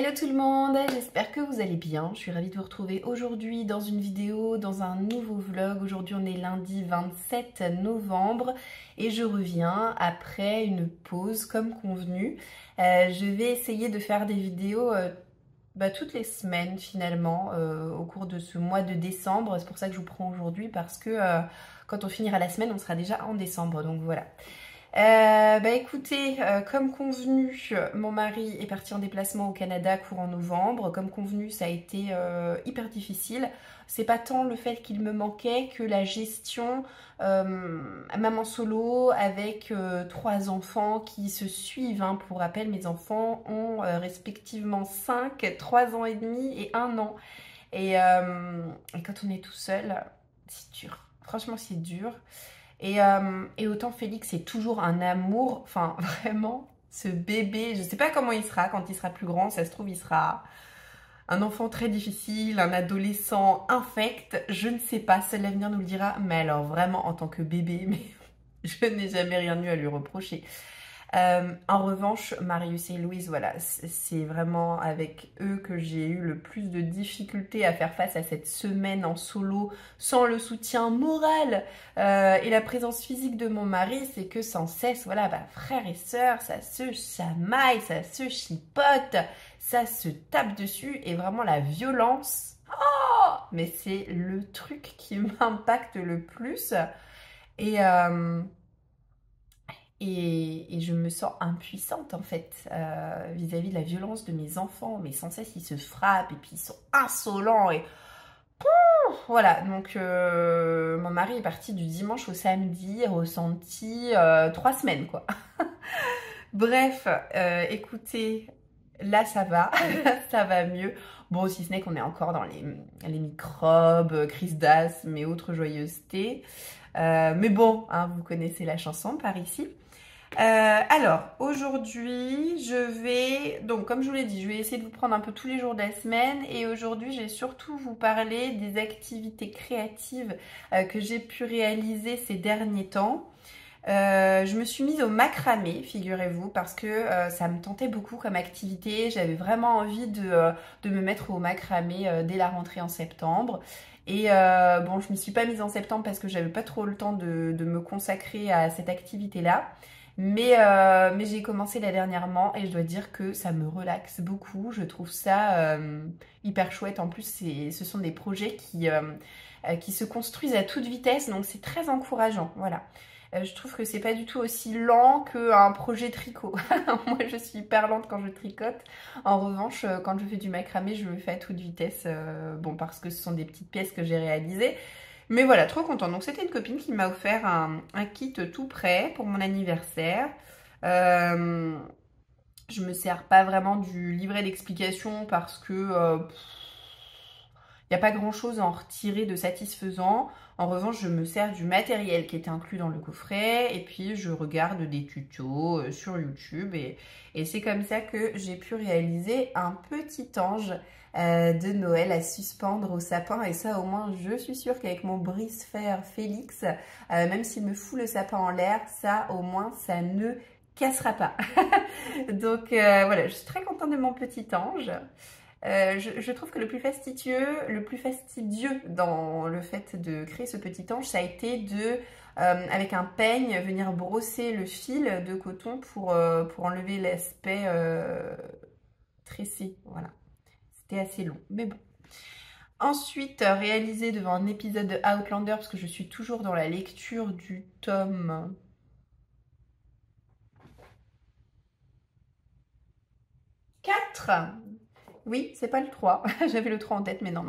Hello tout le monde, j'espère que vous allez bien. Je suis ravie de vous retrouver aujourd'hui dans une vidéo, dans un nouveau vlog. Aujourd'hui on est lundi 27 novembre et je reviens après une pause comme convenu. Je vais essayer de faire des vidéos toutes les semaines finalement au cours de ce mois de décembre. C'est pour ça que je vous prends aujourd'hui parce que quand on finira la semaine on sera déjà en décembre, donc voilà. Écoutez, comme convenu, mon mari est parti en déplacement au Canada courant novembre. Comme convenu, ça a été hyper difficile. C'est pas tant le fait qu'il me manquait que la gestion maman solo avec 3 enfants qui se suivent. Hein. Pour rappel, mes enfants ont respectivement 5, 3 ans et demi et 1 an. Et quand on est tout seul, c'est dur. Franchement, c'est dur. Et autant Félix est toujours un amour, enfin vraiment, ce bébé, je sais pas comment il sera quand il sera plus grand, ça se trouve il sera un enfant très difficile, un adolescent infect, je ne sais pas, seul l'avenir nous le dira, mais alors vraiment en tant que bébé, mais je n'ai jamais rien eu à lui reprocher. En revanche, Marius et Louise, voilà, c'est vraiment avec eux que j'ai eu le plus de difficultés à faire face à cette semaine en solo sans le soutien moral et la présence physique de mon mari. C'est que sans cesse, voilà, frères et sœurs, ça se chamaille, ça se chipote, ça se tape dessus et vraiment la violence, oh, mais c'est le truc qui m'impacte le plus. Et je me sens impuissante en fait vis-à-vis de la violence de mes enfants. Mais sans cesse ils se frappent et puis ils sont insolents et voilà. Donc mon mari est parti du dimanche au samedi, ressenti 3 semaines quoi. Bref, écoutez, là ça va, ça va mieux. Bon, si ce n'est qu'on est encore dans les microbes, crise d'asthme et autres joyeusetés. Mais bon, hein, vous connaissez la chanson par ici. Alors, aujourd'hui, donc comme je vous l'ai dit, je vais essayer de vous prendre un peu tous les jours de la semaine et aujourd'hui, je vais surtout vous parler des activités créatives que j'ai pu réaliser ces derniers temps. Je me suis mise au macramé, figurez-vous, parce que ça me tentait beaucoup comme activité. J'avais vraiment envie de me mettre au macramé dès la rentrée en septembre. Et bon, je ne m'y suis pas mise en septembre parce que j'avais pas trop le temps de me consacrer à cette activité-là. Mais j'ai commencé là dernièrement et je dois dire que ça me relaxe beaucoup. Je trouve ça hyper chouette. En plus, ce sont des projets qui se construisent à toute vitesse, donc c'est très encourageant. Voilà. Je trouve que c'est pas du tout aussi lent qu'un projet tricot. Moi, je suis hyper lente quand je tricote. En revanche, quand je fais du macramé, je le fais à toute vitesse. Bon, parce que ce sont des petites pièces que j'ai réalisées. Mais voilà, trop contente. Donc, c'était une copine qui m'a offert un kit tout prêt pour mon anniversaire. Je me sers pas vraiment du livret d'explication parce que il n'y a pas grand chose à en retirer de satisfaisant. En revanche, je me sers du matériel qui était inclus dans le coffret et puis je regarde des tutos sur YouTube et c'est comme ça que j'ai pu réaliser un petit ange de Noël à suspendre au sapin. Et ça, au moins, je suis sûre qu'avec mon brise-fer Félix, même s'il me fout le sapin en l'air, ça, au moins, ça ne cassera pas. Donc voilà, je suis très contente de mon petit ange. Je trouve que le plus fastidieux dans le fait de créer ce petit ange, ça a été avec un peigne, venir brosser le fil de coton pour enlever l'aspect tressé. Voilà, c'était assez long, mais bon. Ensuite, réalisé devant un épisode de Outlander, parce que je suis toujours dans la lecture du tome 4. Oui, c'est pas le 3. J'avais le 3 en tête, mais non.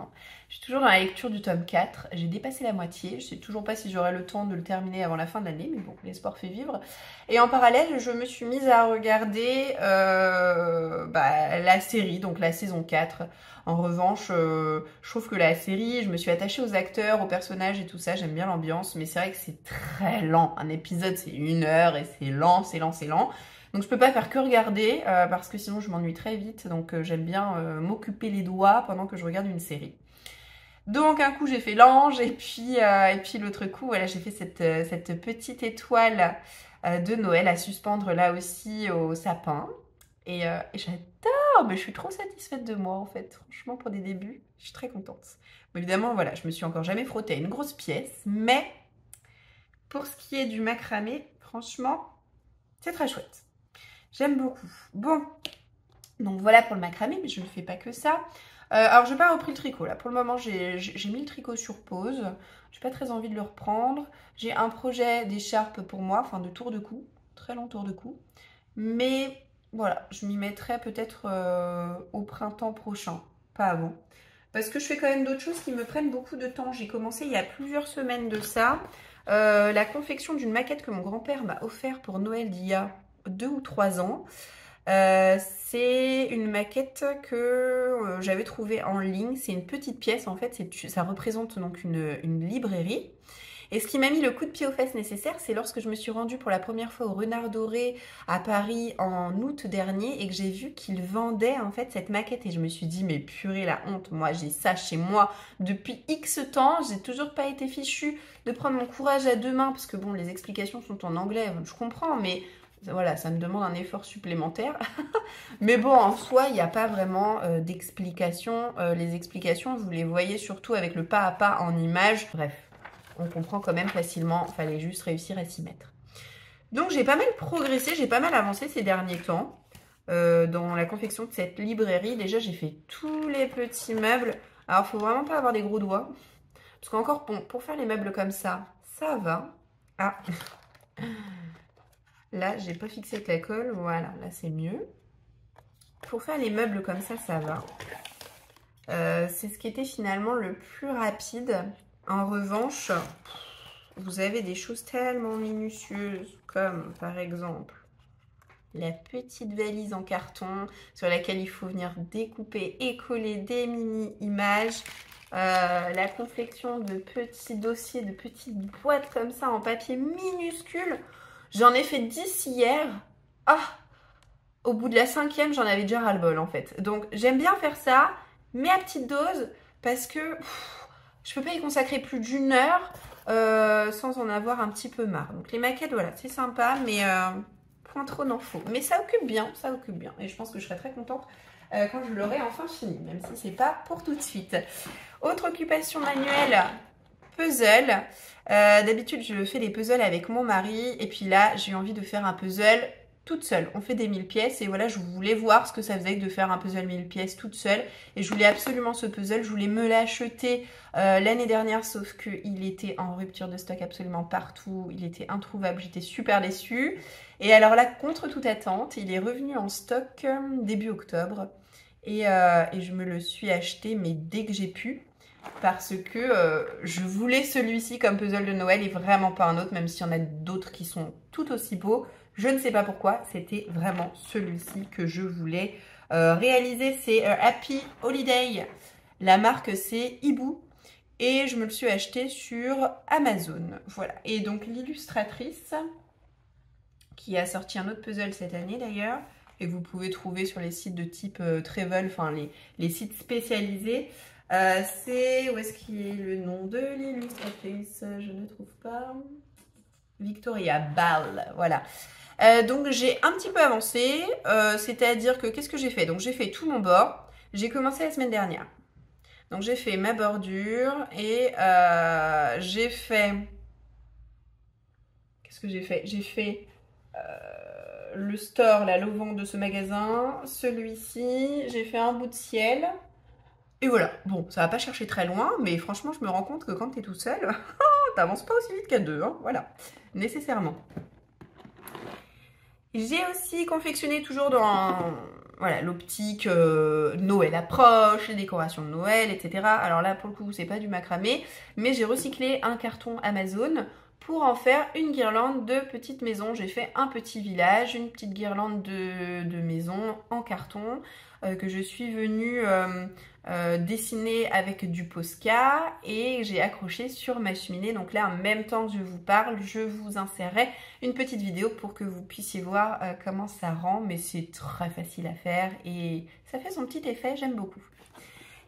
Je suis toujours dans la lecture du tome 4. J'ai dépassé la moitié. Je sais toujours pas si j'aurai le temps de le terminer avant la fin de l'année, mais bon, l'espoir fait vivre. Et en parallèle, je me suis mise à regarder la série, donc la saison 4. En revanche, je trouve que la série, je me suis attachée aux acteurs, aux personnages et tout ça. J'aime bien l'ambiance, mais c'est vrai que c'est très lent. Un épisode, c'est 1 heure et c'est lent, c'est lent, c'est lent. Donc je peux pas faire que regarder parce que sinon je m'ennuie très vite. Donc j'aime bien m'occuper les doigts pendant que je regarde une série. Donc un coup j'ai fait l'ange et puis l'autre coup voilà, j'ai fait cette petite étoile de Noël à suspendre là aussi au sapin. Et j'adore Oh, mais je suis trop satisfaite de moi en fait. Franchement, pour des débuts, je suis très contente. Bon, évidemment, voilà, je me suis encore jamais frottée à une grosse pièce, mais pour ce qui est du macramé, franchement, c'est très chouette. J'aime beaucoup. Bon, donc voilà pour le macramé, mais je ne fais pas que ça. Alors, je n'ai pas repris le tricot là. Pour le moment, j'ai mis le tricot sur pause. Je n'ai pas très envie de le reprendre. J'ai un projet d'écharpe pour moi, enfin de tour de cou, très long tour de cou. Mais voilà, je m'y mettrai peut-être au printemps prochain, pas avant. Parce que je fais quand même d'autres choses qui me prennent beaucoup de temps. J'ai commencé il y a plusieurs semaines de ça. La confection d'une maquette que mon grand-père m'a offert pour Noël d'il y a 2 ou 3 ans. C'est une maquette que j'avais trouvée en ligne. C'est une petite pièce en fait. Ça représente donc une librairie. Et ce qui m'a mis le coup de pied aux fesses nécessaire, c'est lorsque je me suis rendue pour la première fois au Renard Doré à Paris en août dernier et que j'ai vu qu'ils vendaient en fait cette maquette. Et je me suis dit, mais purée la honte, moi j'ai ça chez moi depuis X temps, j'ai toujours pas été fichue de prendre mon courage à 2 mains parce que bon, les explications sont en anglais, je comprends, mais voilà, ça me demande un effort supplémentaire. Mais bon, en soi, il n'y a pas vraiment d'explications. Les explications, vous les voyez surtout avec le pas à pas en image. Bref, on comprend quand même facilement. Il fallait juste réussir à s'y mettre. Donc, j'ai pas mal progressé, j'ai pas mal avancé ces derniers temps dans la confection de cette librairie. Déjà, j'ai fait tous les petits meubles. Alors, il faut vraiment pas avoir des gros doigts. Parce qu'encore, bon, pour faire les meubles comme ça va. Ah là, j'ai pas fixé avec la colle. Voilà, là, c'est mieux. Pour faire les meubles comme ça va. C'est ce qui était finalement le plus rapide. En revanche, vous avez des choses tellement minutieuses comme par exemple la petite valise en carton sur laquelle il faut venir découper et coller des mini-images. La confection de petits dossiers, de petites boîtes comme ça en papier minuscule. J'en ai fait 10 hier. Ah! Au bout de la 5e, j'en avais déjà ras-le-bol en fait. Donc j'aime bien faire ça, mais à petite dose, parce que je peux pas y consacrer plus d'1 heure sans en avoir un petit peu marre. Donc les maquettes, voilà, c'est sympa, mais point trop n'en faut. Mais ça occupe bien, ça occupe bien. Et je pense que je serai très contente quand je l'aurai enfin fini, même si c'est pas pour tout de suite. Autre occupation manuelle, puzzle. D'habitude, je fais des puzzles avec mon mari, et puis là, j'ai envie de faire un puzzle toute seule. On fait des 1000 pièces et voilà, je voulais voir ce que ça faisait que de faire un puzzle 1000 pièces toute seule et je voulais absolument ce puzzle. Je voulais me l'acheter l'année dernière, sauf qu'il était en rupture de stock absolument partout, il était introuvable, j'étais super déçue. Et alors là, contre toute attente, il est revenu en stock début octobre et je me le suis acheté mais dès que j'ai pu. Parce que je voulais celui-ci comme puzzle de Noël et vraiment pas un autre, même s'il y en a d'autres qui sont tout aussi beaux. Je ne sais pas pourquoi, c'était vraiment celui-ci que je voulais réaliser. C'est Happy Holiday. La marque, c'est Ibu. Et je me le suis acheté sur Amazon. Voilà. Et donc, l'illustratrice, qui a sorti un autre puzzle cette année d'ailleurs, et que vous pouvez trouver sur les sites de type Travel, enfin les sites spécialisés, c'est... Où est-ce qu'il est le nom de l'illustratrice? Je ne trouve pas... Victoria Ball, voilà. Donc j'ai un petit peu avancé, c'est-à-dire que qu'est-ce que j'ai fait? Donc j'ai fait tout mon bord, j'ai commencé la semaine dernière. Donc j'ai fait ma bordure et j'ai fait... Qu'est-ce que j'ai fait? J'ai fait le store, la l'auvent de ce magasin, celui-ci, j'ai fait un bout de ciel. Et voilà, bon, ça va pas chercher très loin, mais franchement, je me rends compte que quand t'es tout seul, t'avances pas aussi vite qu'à 2, hein, voilà, nécessairement. J'ai aussi confectionné toujours dans voilà, l'optique Noël approche, les décorations de Noël, etc. Alors là, pour le coup, c'est pas du macramé, mais j'ai recyclé un carton Amazon pour en faire une guirlande de petites maisons. J'ai fait un petit village, une petite guirlande de maisons en carton que je suis venue dessiner avec du Posca et j'ai accroché sur ma cheminée. Donc là, en même temps que je vous parle, je vous insérerai une petite vidéo pour que vous puissiez voir comment ça rend, mais c'est très facile à faire et ça fait son petit effet, j'aime beaucoup.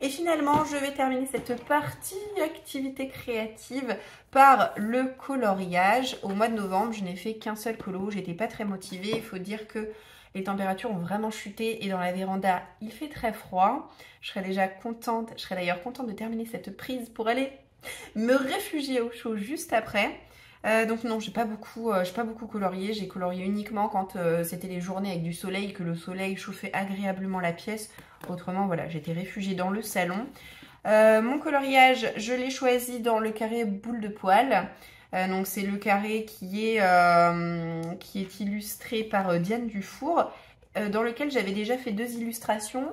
Et finalement, je vais terminer cette partie activité créative par le coloriage. Au mois de novembre, je n'ai fait qu'un seul colo, j'étais pas très motivée. Il faut dire que les températures ont vraiment chuté et dans la véranda, il fait très froid. Je serais déjà contente, je serais d'ailleurs contente de terminer cette prise pour aller me réfugier au chaud juste après. Donc non, j'ai pas beaucoup colorié. J'ai colorié uniquement quand c'était les journées avec du soleil, que le soleil chauffait agréablement la pièce. Autrement, voilà, j'étais réfugiée dans le salon. Mon coloriage, je l'ai choisi dans le carré boule de poil. Donc c'est le carré qui est illustré par Diane Dufour, dans lequel j'avais déjà fait 2 illustrations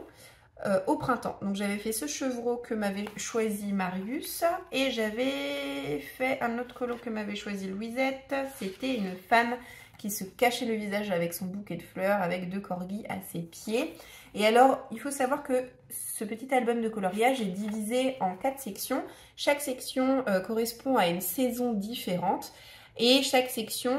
au printemps. Donc j'avais fait ce chevreau que m'avait choisi Marius et j'avais fait un autre colo que m'avait choisi Louisette. C'était une femme qui se cachait le visage avec son bouquet de fleurs avec 2 corgis à ses pieds. Et alors, il faut savoir que ce petit album de coloriage est divisé en 4 sections. Chaque section correspond à une saison différente. Et chaque section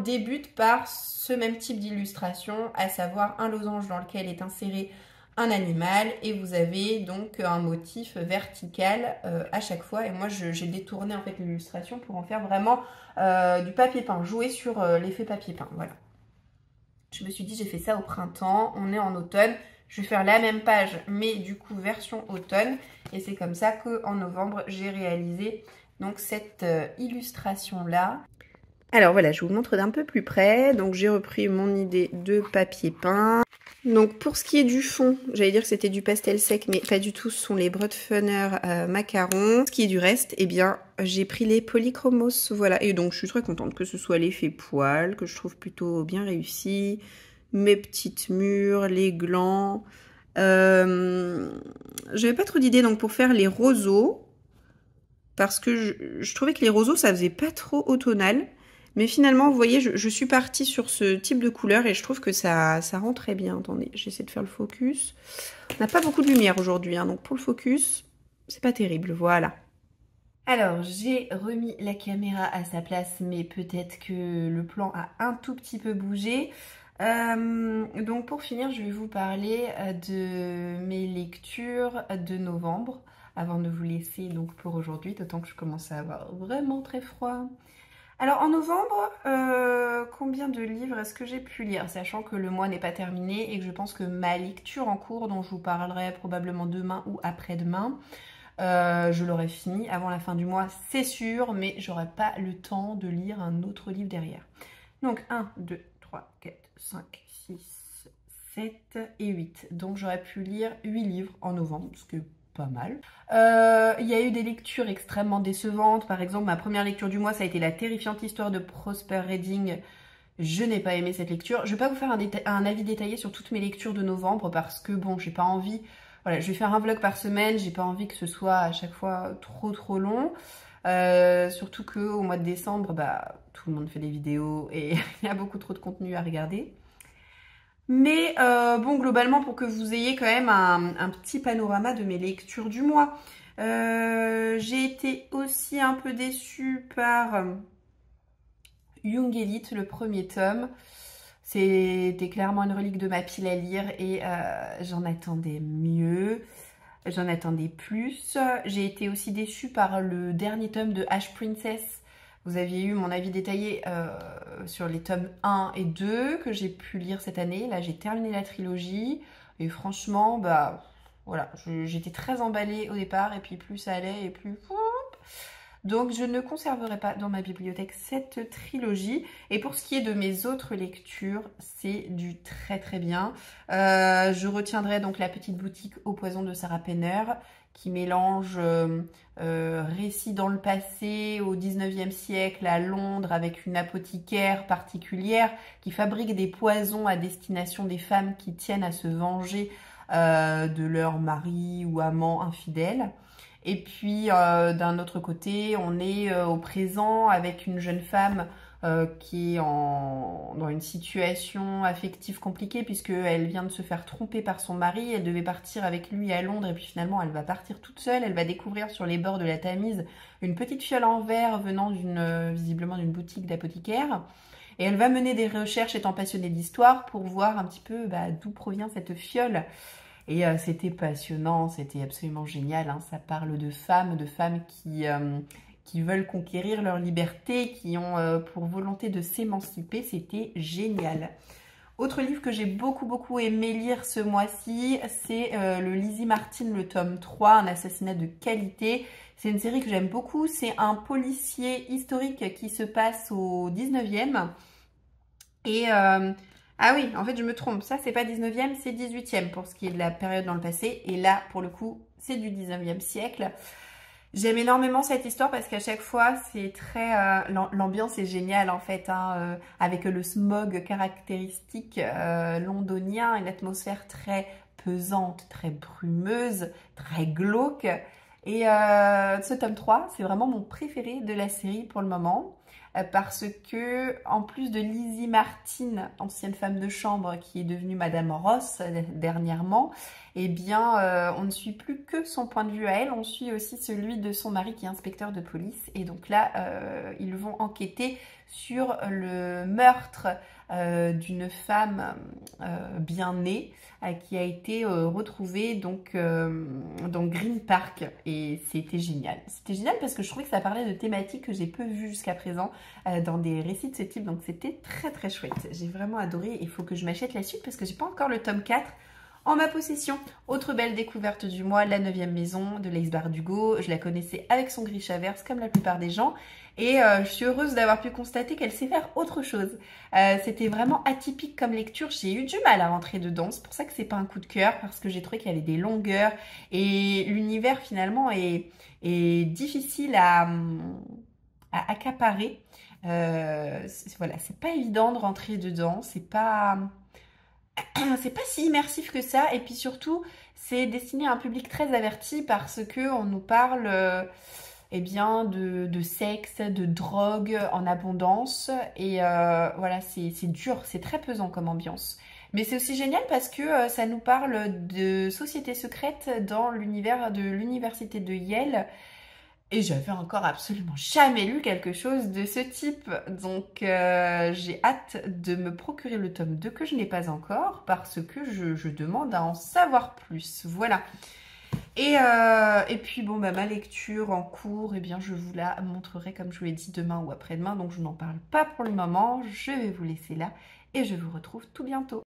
débute par ce même type d'illustration, à savoir un losange dans lequel est inséré un animal et vous avez donc un motif vertical à chaque fois. Et moi, j'ai détourné en fait l'illustration pour en faire vraiment du papier peint, jouer sur l'effet papier peint, voilà. Je me suis dit, j'ai fait ça au printemps, on est en automne, je vais faire la même page, mais du coup version automne. Et c'est comme ça qu'en novembre, j'ai réalisé donc cette illustration-là. Alors voilà, je vous montre d'un peu plus près. Donc j'ai repris mon idée de papier peint. Donc pour ce qui est du fond, j'allais dire que c'était du pastel sec, mais pas du tout, ce sont les Broadfunner macarons. Ce qui est du reste, eh bien j'ai pris les polychromos, voilà. Et donc je suis très contente que ce soit l'effet poil, que je trouve plutôt bien réussi. Mes petites mûres, les glands. J'avais pas trop d'idées donc pour faire les roseaux, parce que je trouvais que les roseaux ça faisait pas trop automnal. Mais finalement, vous voyez, je suis partie sur ce type de couleur et je trouve que ça rend très bien. Attendez, j'essaie de faire le focus. On n'a pas beaucoup de lumière aujourd'hui, hein, donc pour le focus, c'est pas terrible, voilà. Alors, j'ai remis la caméra à sa place, mais peut-être que le plan a un tout petit peu bougé. Donc pour finir, je vais vous parler de mes lectures de novembre, avant de vous laisser donc pour aujourd'hui, d'autant que je commence à avoir vraiment très froid. Alors en novembre, combien de livres est-ce que j'ai pu lire? Sachant que le mois n'est pas terminé et que je pense que ma lecture en cours, dont je vous parlerai probablement demain ou après-demain, je l'aurai fini avant la fin du mois, c'est sûr, mais j'aurai pas le temps de lire un autre livre derrière. Donc 1, 2, 3, 4, 5, 6, 7 et 8. Donc j'aurais pu lire 8 livres en novembre, ce que pas mal. Il y a eu des lectures extrêmement décevantes. Par exemple, ma première lecture du mois, ça a été La terrifiante histoire de Prosper Redding. Je n'ai pas aimé cette lecture. Je vais pas vous faire un avis détaillé sur toutes mes lectures de novembre parce que bon, j'ai pas envie. Voilà, je vais faire un vlog par semaine. J'ai pas envie que ce soit à chaque fois trop long. Surtout qu'au mois de décembre, bah, tout le monde fait des vidéos et il y a beaucoup trop de contenu à regarder. Mais bon, globalement, pour que vous ayez quand même un petit panorama de mes lectures du mois. J'ai été aussi un peu déçue par Young Elite, le premier tome. C'était clairement une relique de ma pile à lire et j'en attendais mieux. J'en attendais plus. J'ai été aussi déçue par le dernier tome de Ash Princess. Vous aviez eu mon avis détaillé sur les tomes 1 et 2 que j'ai pu lire cette année. Là, j'ai terminé la trilogie. Et franchement, bah voilà, j'étais très emballée au départ. Et puis plus ça allait et plus... Donc je ne conserverai pas dans ma bibliothèque cette trilogie. Et pour ce qui est de mes autres lectures, c'est du très bien. Je retiendrai donc La petite boutique au poison de Sarah Penner, qui mélange récit dans le passé, au 19e siècle, à Londres, avec une apothicaire particulière qui fabrique des poisons à destination des femmes qui tiennent à se venger de leur mari ou amant infidèle. Et puis d'un autre côté, on est au présent avec une jeune femme qui est dans une situation affective compliquée puisqu'elle vient de se faire tromper par son mari. Elle devait partir avec lui à Londres et puis finalement elle va partir toute seule. Elle va découvrir sur les bords de la Tamise une petite fiole en verre venant visiblement d'une boutique d'apothicaire. Et elle va mener des recherches étant passionnée d'histoire pour voir un petit peu d'où provient cette fiole. Et c'était passionnant, c'était absolument génial, hein. Ça parle de femmes qui veulent conquérir leur liberté, qui ont pour volonté de s'émanciper, c'était génial. Autre livre que j'ai beaucoup aimé lire ce mois-ci, c'est le Lizzie Martin, le tome 3, Un assassinat de qualité. C'est une série que j'aime beaucoup. C'est un policier historique qui se passe au 19e. Et ah oui, en fait je me trompe, ça c'est pas 19e, c'est 18e pour ce qui est de la période dans le passé. Et là, pour le coup, c'est du 19e siècle. J'aime énormément cette histoire parce qu'à chaque fois, c'est très... l'ambiance est géniale en fait, hein, avec le smog caractéristique londonien, une atmosphère très pesante, très brumeuse, très glauque. Et ce tome 3, c'est vraiment mon préféré de la série pour le moment. Parce que, en plus de Lizzie Martin, ancienne femme de chambre qui est devenue Madame Ross dernièrement, eh bien, on ne suit plus que son point de vue à elle, on suit aussi celui de son mari qui est inspecteur de police. Et donc là, ils vont enquêter sur le meurtre d'une femme bien née qui a été retrouvée donc dans Green Park. Et c'était génial. C'était génial parce que je trouvais que ça parlait de thématiques que j'ai peu vues jusqu'à présent dans des récits de ce type. Donc c'était très chouette. J'ai vraiment adoré. Il faut que je m'achète la suite parce que j'ai pas encore le tome 4 en ma possession. Autre belle découverte du mois, La 9e maison de Laïs Bardugo. Je la connaissais avec son gris Chaverse comme la plupart des gens. Et je suis heureuse d'avoir pu constater qu'elle sait faire autre chose. C'était vraiment atypique comme lecture. J'ai eu du mal à rentrer dedans. C'est pour ça que c'est pas un coup de cœur. Parce que j'ai trouvé qu'il y avait des longueurs. Et l'univers finalement est difficile à accaparer. Voilà, c'est pas évident de rentrer dedans. C'est pas si immersif que ça. Et puis surtout, c'est destiné à un public très averti parce que on nous parle eh bien, de sexe, de drogue en abondance. Et voilà, c'est dur, c'est très pesant comme ambiance. Mais c'est aussi génial parce que ça nous parle de sociétés secrètes dans l'univers de l'université de Yale. Et j'avais encore absolument jamais lu quelque chose de ce type. Donc j'ai hâte de me procurer le tome 2 que je n'ai pas encore parce que je demande à en savoir plus. Voilà. Et puis bon, bah, ma lecture en cours, eh bien, je vous la montrerai comme je vous l'ai dit demain ou après-demain. Donc je n'en parle pas pour le moment. Je vais vous laisser là et je vous retrouve tout bientôt.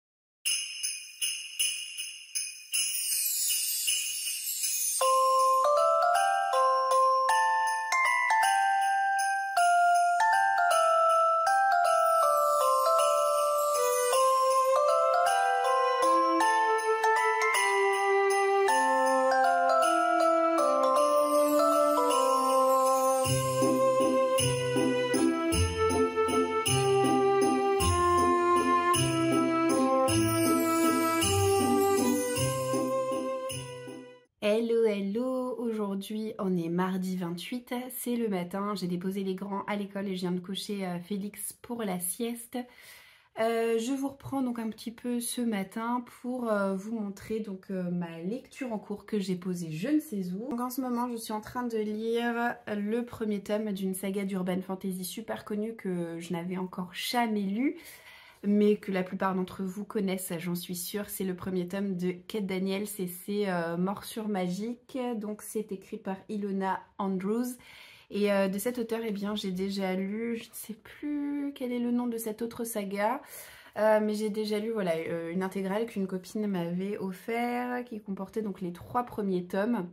Hello, aujourd'hui on est mardi 28, c'est le matin, j'ai déposé les grands à l'école et je viens de coucher Félix pour la sieste. Je vous reprends donc un petit peu ce matin pour vous montrer donc ma lecture en cours que j'ai posée je ne sais où. Donc en ce moment je suis en train de lire le premier tome d'une saga d'urban fantasy super connue que je n'avais encore jamais lu, mais que la plupart d'entre vous connaissent, j'en suis sûre. C'est le premier tome de Kate Daniels et c'est Morsure magique. Donc c'est écrit par Ilona Andrews. Et de cet auteur, eh bien, j'ai déjà lu, je ne sais plus quel est le nom de cette autre saga, mais j'ai déjà lu voilà, une intégrale qu'une copine m'avait offert, qui comportait donc les 3 premiers tomes.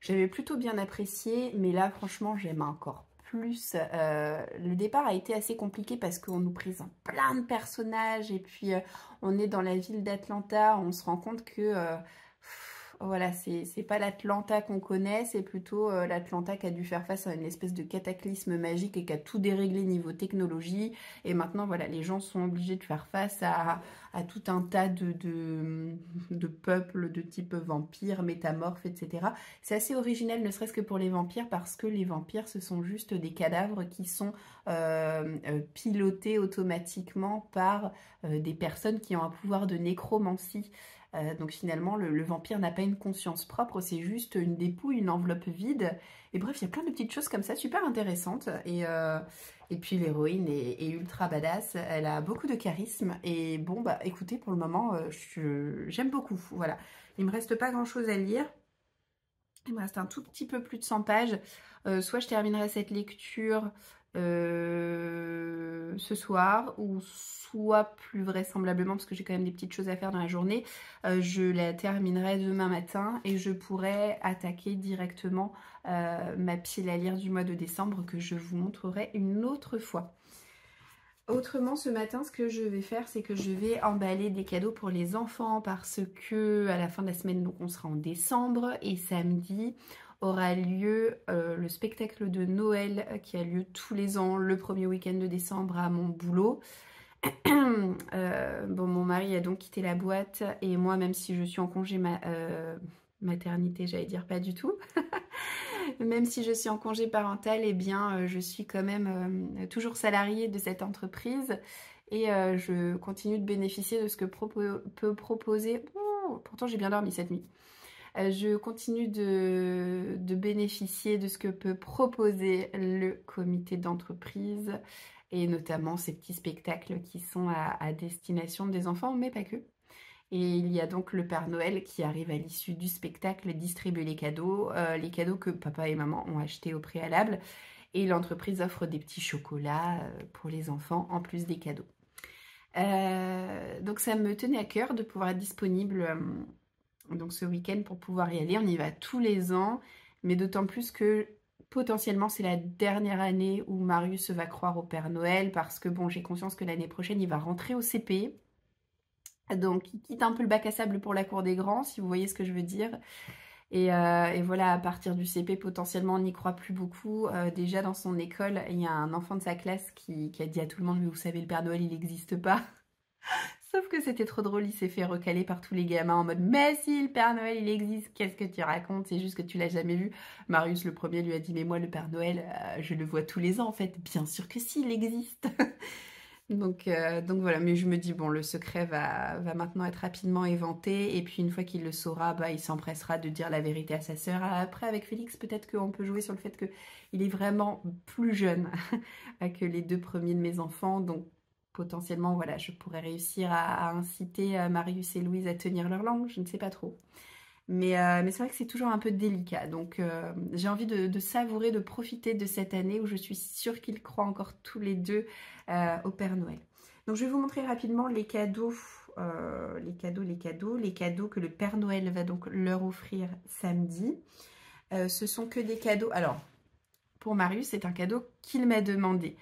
J'avais plutôt bien apprécié, mais là, franchement, j'aime encore plus. Le départ a été assez compliqué parce qu'on nous présente plein de personnages et puis on est dans la ville d'Atlanta, on se rend compte que voilà, c'est pas l'Atlanta qu'on connaît, c'est plutôt l'Atlanta qui a dû faire face à une espèce de cataclysme magique et qui a tout déréglé niveau technologie. Et maintenant, voilà, les gens sont obligés de faire face à tout un tas de peuples de type vampires, métamorphes, etc. C'est assez original, ne serait-ce que pour les vampires, parce que les vampires, ce sont juste des cadavres qui sont pilotés automatiquement par des personnes qui ont un pouvoir de nécromancie. Donc finalement, le vampire n'a pas une conscience propre, c'est juste une dépouille, une enveloppe vide. Et bref, il y a plein de petites choses comme ça, super intéressantes. Et puis l'héroïne est ultra badass, elle a beaucoup de charisme. Et bon, bah écoutez, pour le moment, j'aime beaucoup. Voilà, il me reste pas grand-chose à lire. Il me reste un tout petit peu plus de 100 pages. Soit je terminerai cette lecture ce soir, ou soit plus vraisemblablement, parce que j'ai quand même des petites choses à faire dans la journée, je la terminerai demain matin et je pourrai attaquer directement ma pile à lire du mois de décembre que je vous montrerai une autre fois. Autrement, ce matin, ce que je vais faire, c'est que je vais emballer des cadeaux pour les enfants parce que à la fin de la semaine, donc on sera en décembre, et samedi aura lieu le spectacle de Noël qui a lieu tous les ans le premier week-end de décembre à mon boulot. Bon, mon mari a donc quitté la boîte et moi, même si je suis en congé maternité, j'allais dire pas du tout. Même si je suis en congé parental, eh bien, je suis quand même toujours salariée de cette entreprise et je continue de bénéficier de ce que peut proposer. Oh, pourtant, j'ai bien dormi cette nuit. Je continue de bénéficier de ce que peut proposer le comité d'entreprise et notamment ces petits spectacles qui sont à destination des enfants, mais pas que. Et il y a donc le Père Noël qui arrive à l'issue du spectacle distribuer les cadeaux que papa et maman ont achetés au préalable. Et l'entreprise offre des petits chocolats pour les enfants en plus des cadeaux. Donc ça me tenait à cœur de pouvoir être disponible donc ce week-end pour pouvoir y aller. On y va tous les ans, mais d'autant plus que potentiellement c'est la dernière année où Marius va croire au Père Noël parce que bon, j'ai conscience que l'année prochaine il va rentrer au CP. Donc, il quitte un peu le bac à sable pour la cour des grands, si vous voyez ce que je veux dire. Et voilà, à partir du CP, potentiellement, on n'y croit plus beaucoup. Déjà, dans son école, il y a un enfant de sa classe qui a dit à tout le monde, mais vous savez, le Père Noël, il n'existe pas. Sauf que c'était trop drôle, il s'est fait recaler par tous les gamins en mode, mais si, le Père Noël, il existe, qu'est-ce que tu racontes? C'est juste que tu l'as jamais vu. Marius, le premier, lui a dit, mais moi, le Père Noël, je le vois tous les ans, en fait. Bien sûr que si, il existe. Donc voilà, mais je me dis, bon, le secret va maintenant être rapidement éventé, et puis une fois qu'il le saura, bah, il s'empressera de dire la vérité à sa sœur. Après, avec Félix, peut-être qu'on peut jouer sur le fait qu'il est vraiment plus jeune que les deux premiers de mes enfants, donc potentiellement, voilà, je pourrais réussir à inciter Marius et Louise à tenir leur langue, je ne sais pas trop. Mais c'est vrai que c'est toujours un peu délicat, donc j'ai envie de savourer, de profiter de cette année où je suis sûre qu'ils croient encore tous les deux au Père Noël. Donc je vais vous montrer rapidement les cadeaux, les cadeaux que le Père Noël va donc leur offrir samedi. Ce sont que des cadeaux. Alors, pour Marius, c'est un cadeau qu'il m'a demandé.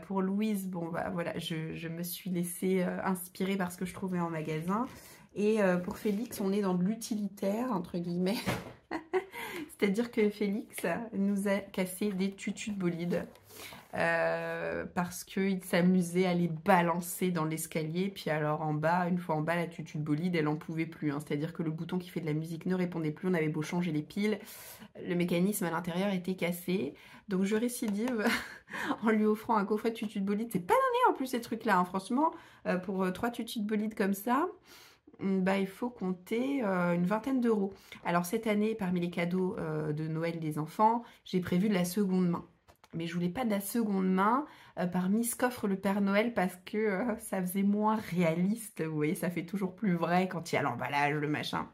Pour Louise, bon bah voilà, je me suis laissée inspirer par ce que je trouvais en magasin. Et pour Félix, on est dans de l'utilitaire, entre guillemets. C'est-à-dire que Félix nous a cassé des tutus de bolide. Parce qu'il s'amusait à les balancer dans l'escalier. Puis alors en bas, une fois en bas, la tutu de bolide, elle en pouvait plus. Hein. C'est-à-dire que le bouton qui fait de la musique ne répondait plus. On avait beau changer les piles. Le mécanisme à l'intérieur était cassé. Donc je récidive en lui offrant un coffret de tutu de bolide. C'est pas donné en plus ces trucs-là. Hein. Franchement, pour 3 tutus de bolide comme ça... Bah, il faut compter une vingtaine d'euros. Alors cette année, parmi les cadeaux de Noël des enfants, j'ai prévu de la seconde main. Mais je voulais pas de la seconde main parmi ce qu'offre le Père Noël parce que ça faisait moins réaliste. Vous voyez, ça fait toujours plus vrai quand il y a l'emballage, le machin.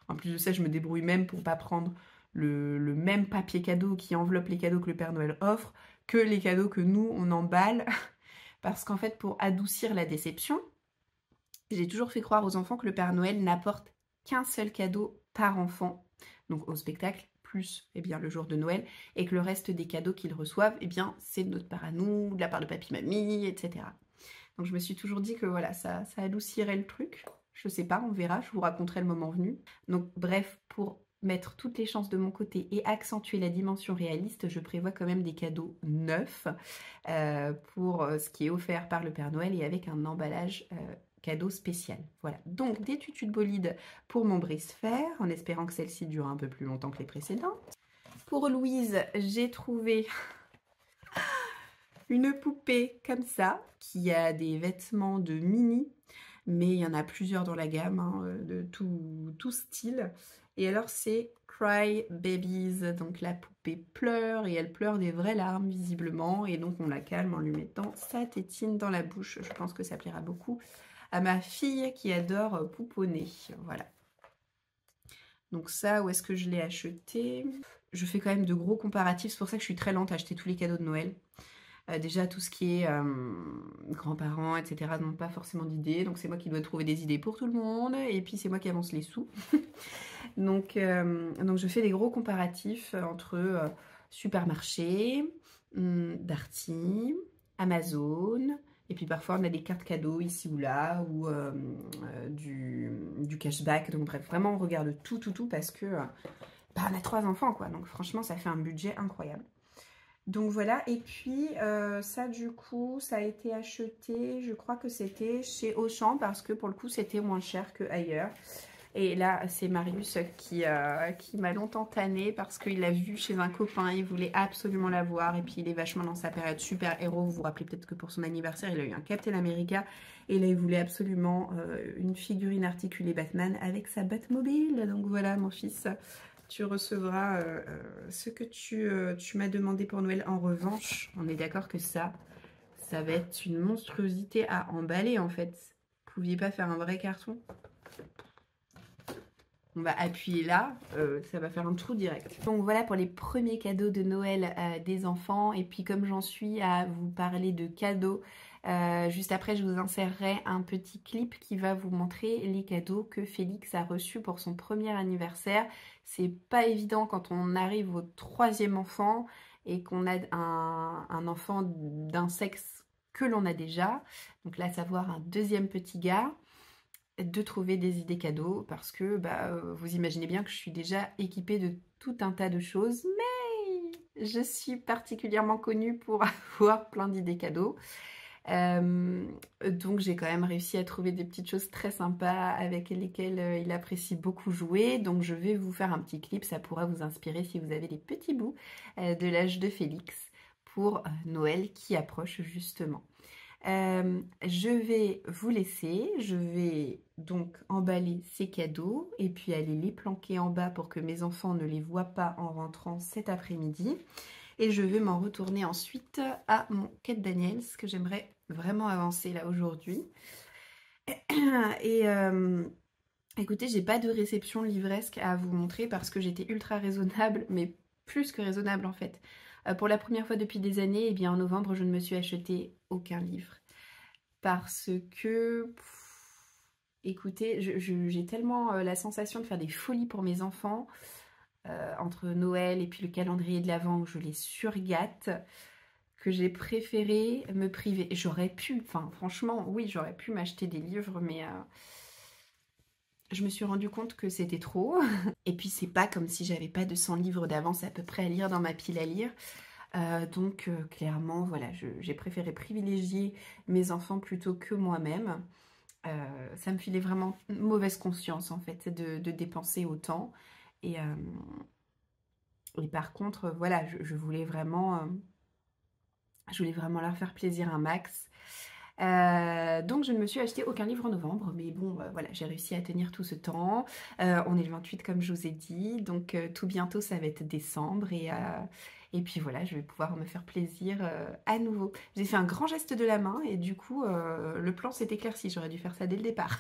En plus de ça, je me débrouille même pour pas prendre le même papier cadeau qui enveloppe les cadeaux que le Père Noël offre que les cadeaux que nous, on emballe. Parce qu'en fait, pour adoucir la déception, j'ai toujours fait croire aux enfants que le Père Noël n'apporte qu'un seul cadeau par enfant, donc au spectacle, plus eh bien, le jour de Noël, et que le reste des cadeaux qu'ils reçoivent, eh bien, c'est de notre part à nous, de la part de papy-mamie, etc. Donc je me suis toujours dit que voilà, ça adoucirait le truc. Je sais pas, on verra, je vous raconterai le moment venu. Donc bref, pour mettre toutes les chances de mon côté et accentuer la dimension réaliste, je prévois quand même des cadeaux neufs pour ce qui est offert par le Père Noël et avec un emballage cadeau spécial. Voilà, donc des tutus de bolide pour mon brise-fer, en espérant que celle-ci dure un peu plus longtemps que les précédentes. Pour Louise, j'ai trouvé une poupée comme ça, qui a des vêtements de mini, mais il y en a plusieurs dans la gamme, hein, de tout style. Et alors c'est Cry Babies, donc la poupée pleure, et elle pleure des vraies larmes visiblement, et donc on la calme en lui mettant sa tétine dans la bouche. Je pense que ça plaira beaucoup à ma fille qui adore pouponner. Voilà. Donc ça, où est-ce que je l'ai acheté? Je fais quand même de gros comparatifs, c'est pour ça que je suis très lente à acheter tous les cadeaux de Noël. Déjà tout ce qui est grands-parents, etc. n'ont pas forcément d'idées, donc c'est moi qui dois trouver des idées pour tout le monde, et puis c'est moi qui avance les sous. donc je fais des gros comparatifs entre supermarché, Darty, Amazon, et puis parfois on a des cartes cadeaux ici ou là, ou du cashback, donc bref, vraiment on regarde tout parce que on a 3 enfants quoi, donc franchement ça fait un budget incroyable. Donc voilà, et puis ça du coup, ça a été acheté, je crois que c'était chez Auchan parce que pour le coup c'était moins cher que ailleurs. Et là, c'est Marius qui m'a longtemps tanné parce qu'il l'a vu chez un copain, il voulait absolument la voir et puis il est vachement dans sa période super-héros. Vous vous rappelez peut-être que pour son anniversaire, il a eu un Captain America et là, il voulait absolument une figurine articulée Batman avec sa Batmobile. Donc voilà, mon fils, tu recevras ce que tu m'as demandé pour Noël. En revanche, on est d'accord que ça va être une monstruosité à emballer en fait. Vous pouviez pas faire un vrai carton? On va appuyer là, ça va faire un trou direct. Donc voilà pour les premiers cadeaux de Noël des enfants. Et puis comme j'en suis à vous parler de cadeaux, juste après je vous insérerai un petit clip qui va vous montrer les cadeaux que Félix a reçus pour son premier anniversaire. C'est pas évident quand on arrive au 3e enfant et qu'on a un enfant d'un sexe que l'on a déjà. Donc là, savoir un 2e petit gars, de trouver des idées cadeaux parce que vous imaginez bien que je suis déjà équipée de tout un tas de choses, mais je suis particulièrement connue pour avoir plein d'idées cadeaux. Donc j'ai quand même réussi à trouver des petites choses très sympas avec lesquelles il apprécie beaucoup jouer. Donc je vais vous faire un petit clip, ça pourra vous inspirer si vous avez des petits bouts de l'âge de Félix pour Noël qui approche justement. Je vais vous laisser, je vais donc emballer ces cadeaux et puis aller les planquer en bas pour que mes enfants ne les voient pas en rentrant cet après-midi. Et je vais m'en retourner ensuite à mon Kate Daniels que j'aimerais vraiment avancer là aujourd'hui. Et écoutez, j'ai pas de réception livresque à vous montrer parce que j'étais ultra raisonnable, mais plus que raisonnable en fait. Pour la première fois depuis des années, eh bien en novembre, je ne me suis acheté aucun livre. Parce que, écoutez, j'ai tellement la sensation de faire des folies pour mes enfants, entre Noël et puis le calendrier de l'Avent où je les surgâte, que j'ai préféré me priver. J'aurais pu, enfin franchement, oui, j'aurais pu m'acheter des livres, mais je me suis rendu compte que c'était trop. Et puis c'est pas comme si j'avais pas de 100 livres d'avance à peu près à lire dans ma pile à lire. Donc clairement, voilà, j'ai préféré privilégier mes enfants plutôt que moi-même. Ça me filait vraiment mauvaise conscience en fait de dépenser autant. Et par contre, voilà, je voulais vraiment leur faire plaisir un max. Donc je ne me suis acheté aucun livre en novembre, mais bon voilà, j'ai réussi à tenir tout ce temps. On est le 28 comme je vous ai dit, donc tout bientôt ça va être décembre et puis voilà, je vais pouvoir me faire plaisir à nouveau. J'ai fait un grand geste de la main et du coup le plan s'est éclairci, j'aurais dû faire ça dès le départ.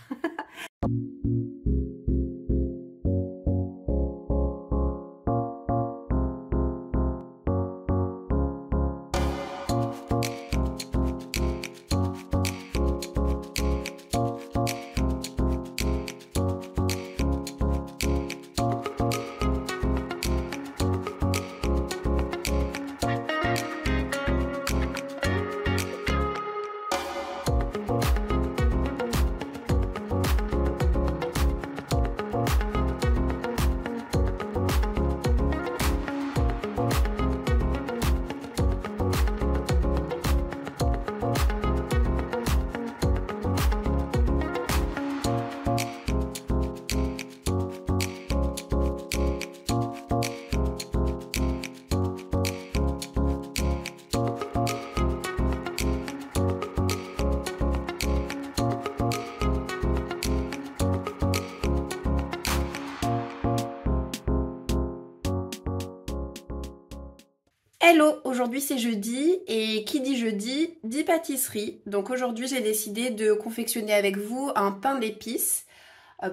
Hello, aujourd'hui c'est jeudi et qui dit jeudi dit pâtisserie. Donc aujourd'hui j'ai décidé de confectionner avec vous un pain d'épices.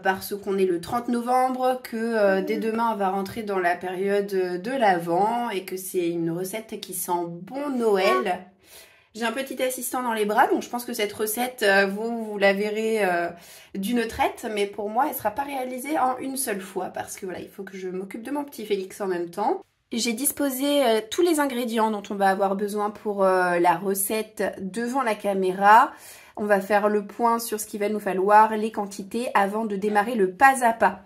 parce qu'on est le 30 novembre, que dès demain on va rentrer dans la période de l'Avent et que c'est une recette qui sent bon Noël. J'ai un petit assistant dans les bras, donc je pense que cette recette, vous la verrez d'une traite, mais pour moi, elle ne sera pas réalisée en une seule fois, parce que voilà, il faut que je m'occupe de mon petit Félix en même temps. J'ai disposé tous les ingrédients dont on va avoir besoin pour la recette devant la caméra. On va faire le point sur ce qu'il va nous falloir, les quantités, avant de démarrer le pas à pas.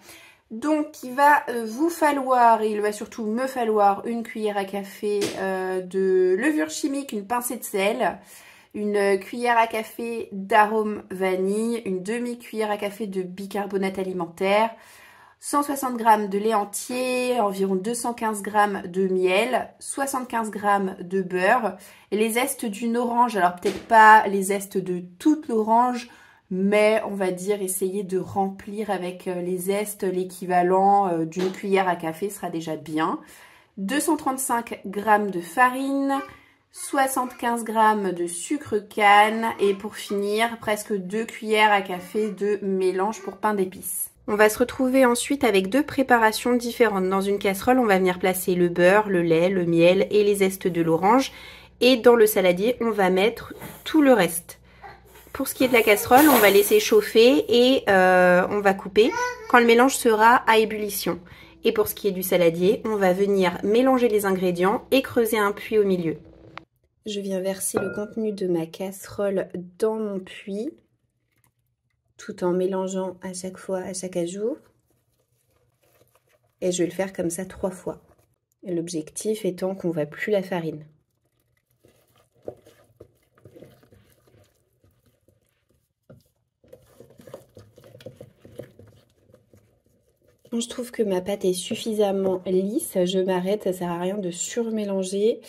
Donc, il va vous falloir, et il va surtout me falloir, une cuillère à café de levure chimique, une pincée de sel, une cuillère à café d'arôme vanille, une demi-cuillère à café de bicarbonate alimentaire, 160 g de lait entier, environ 215 g de miel, 75 g de beurre, et les zestes d'une orange, alors peut-être pas les zestes de toute l'orange, mais on va dire essayer de remplir avec les zestes l'équivalent d'une cuillère à café sera déjà bien. 235 g de farine, 75 g de sucre canne et pour finir presque 2 cuillères à café de mélange pour pain d'épices. On va se retrouver ensuite avec deux préparations différentes. Dans une casserole, on va venir placer le beurre, le lait, le miel et les zestes de l'orange. Et dans le saladier, on va mettre tout le reste. Pour ce qui est de la casserole, on va laisser chauffer et on va couper quand le mélange sera à ébullition. Et pour ce qui est du saladier, on va venir mélanger les ingrédients et creuser un puits au milieu. Je viens verser le contenu de ma casserole dans mon puits, tout en mélangeant à chaque fois, à chaque ajout. Et je vais le faire comme ça 3 fois. L'objectif étant qu'on ne voit plus la farine. Quand je trouve que ma pâte est suffisamment lisse, je m'arrête, ça sert à rien de surmélanger.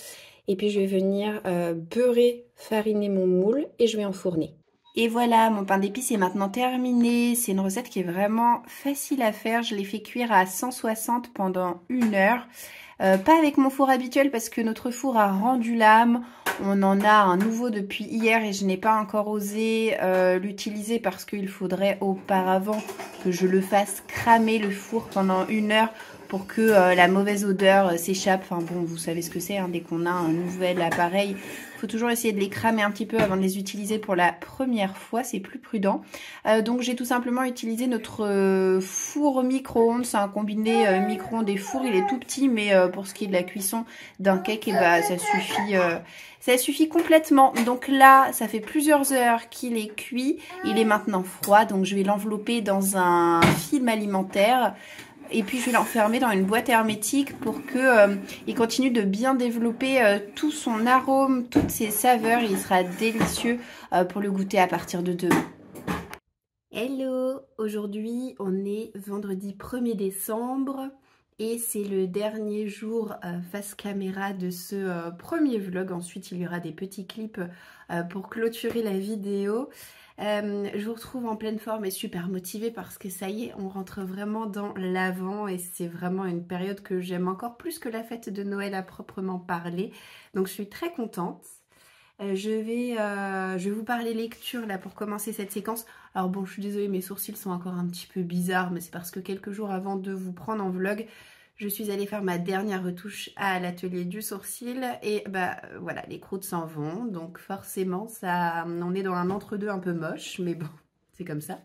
Et puis je vais venir beurrer, fariner mon moule et je vais enfourner. Et voilà, mon pain d'épices est maintenant terminé. C'est une recette qui est vraiment facile à faire. Je l'ai fait cuire à 160 pendant 1 heure. Pas avec mon four habituel parce que notre four a rendu l'âme. On en a un nouveau depuis hier et je n'ai pas encore osé l'utiliser parce qu'il faudrait auparavant que je le fasse cramer le four pendant 1 heure pour que la mauvaise odeur s'échappe. Enfin bon, vous savez ce que c'est, hein, dès qu'on a un nouvel appareil, il faut toujours essayer de les cramer un petit peu avant de les utiliser pour la première fois, c'est plus prudent. Donc j'ai tout simplement utilisé notre four micro-ondes, c'est un combiné micro-ondes et four, il est tout petit, mais pour ce qui est de la cuisson d'un cake, et bah, ça suffit complètement. Donc là, ça fait plusieurs heures qu'il est cuit, il est maintenant froid, donc je vais l'envelopper dans un film alimentaire. Et puis je vais l'enfermer dans une boîte hermétique pour que il continue de bien développer tout son arôme, toutes ses saveurs. Il sera délicieux pour le goûter à partir de demain. Hello! Aujourd'hui on est vendredi 1er décembre et c'est le dernier jour face caméra de ce premier vlog. Ensuite il y aura des petits clips pour clôturer la vidéo. Je vous retrouve en pleine forme et super motivée parce que ça y est, on rentre vraiment dans l'Avent et c'est vraiment une période que j'aime encore plus que la fête de Noël à proprement parler. Donc je suis très contente. Je vais vous parler lecture là pour commencer cette séquence. Alors bon, je suis désolée, mes sourcils sont encore un petit peu bizarres, mais c'est parce que quelques jours avant de vous prendre en vlog, je suis allée faire ma dernière retouche à l'atelier du sourcil et bah voilà, les croûtes s'en vont. Donc forcément, ça, on est dans un entre-deux un peu moche, mais bon, c'est comme ça.